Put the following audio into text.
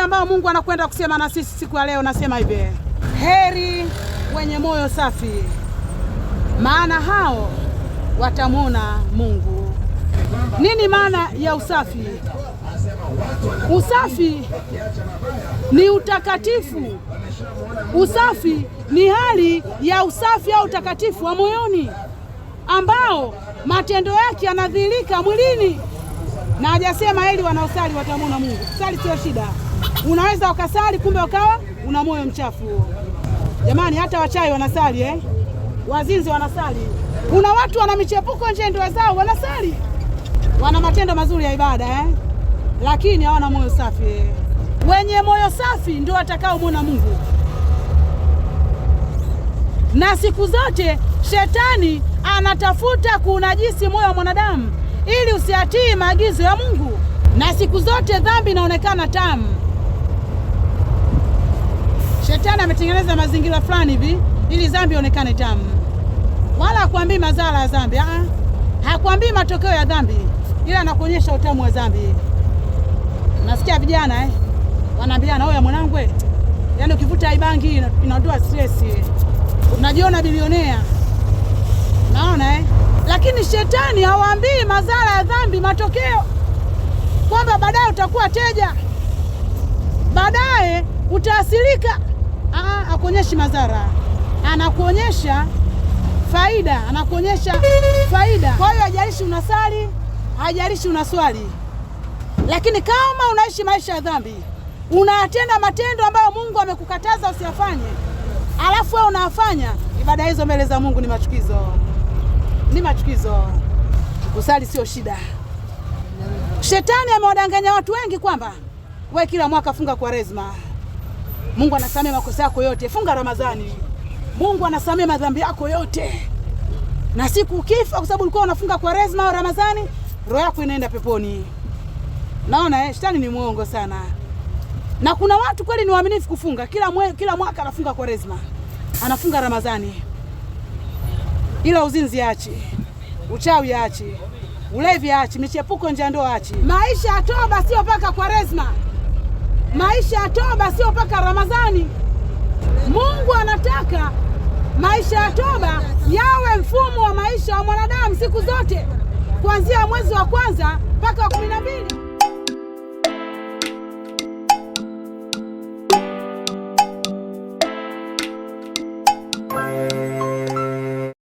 ambao Mungu anakwenda kusema na sisi siku ya leo, nasema hivi: heri wenye moyo safi, maana hao watamwona Mungu. Nini maana ya usafi? Usafi ni utakatifu. Usafi ni hali ya usafi au utakatifu wa moyoni ambao matendo yake yanadhihirika mwilini. Na hajasema heri wanaosali watamwona Mungu. Kusali sio shida. Unaweza ukasali kumbe ukawa una moyo mchafu. Jamani, hata wachawi wanasali wazinzi wanasali. Kuna watu wana michepuko nje ndoa zao wanasali. Wana matendo mazuri ya ibada lakini hawana moyo safi. Wenye moyo safi ndio watakaomwona Mungu. Na siku zote shetani anatafuta kunajisi moyo wa mwanadamu ili usiatii maagizo ya Mungu. Na siku zote dhambi inaonekana tamu. Shetani ametengeneza mazingira fulani hivi ili dhambi ionekane tamu. Wala hakuambii madhara ya dhambi, hakuambii matokeo ya dhambi, ila anakuonyesha utamu wa dhambi. Nasikia vijana wanaambiana, oya mwanangu, yaani ukivuta ibangi inaondoa stress. Unajiona bilionea. Naona Lakini shetani hawaambii madhara ya dhambi, matokeo. Kwamba baadaye utakuwa teja. Baadaye utaasilika. Hakuonyeshi madhara. Anakuonyesha faida, anakuonyesha faida. Kwa hiyo hajalishi unasali, hajalishi unaswali. Lakini kama unaishi maisha ya dhambi, unatenda matendo ambayo Mungu amekukataza usiyafanye, alafu wewe unafanya, ibada hizo mbele za Mungu ni machukizo. Ni machukizo. Kusali sio shida. Shetani amewadanganya watu wengi kwamba wewe kila mwaka funga Kwaresma, Mungu anasamehe makosa yako yote. Funga Ramadhani, Mungu anasamehe madhambi yako yote. Na siku ukifa, kwa sababu ulikuwa unafunga Kwaresma au Ramadhani, roho yako inaenda peponi. Naona shetani ni muongo sana. Na kuna watu kweli ni waaminifu kufunga. Kila mwaka anafunga Kwaresma, anafunga Ramadhani. Ila uzinzi achi, uchawi achi, ulevi achi, michepuko nje ndoa achi. Maisha ya toba sio mpaka Kwaresma. Maisha ya toba sio mpaka Ramadhani. Mungu anataka maisha ya toba yawe mfumo wa maisha wa mwanadamu siku zote, kuanzia mwezi wa kwanza mpaka wa 12.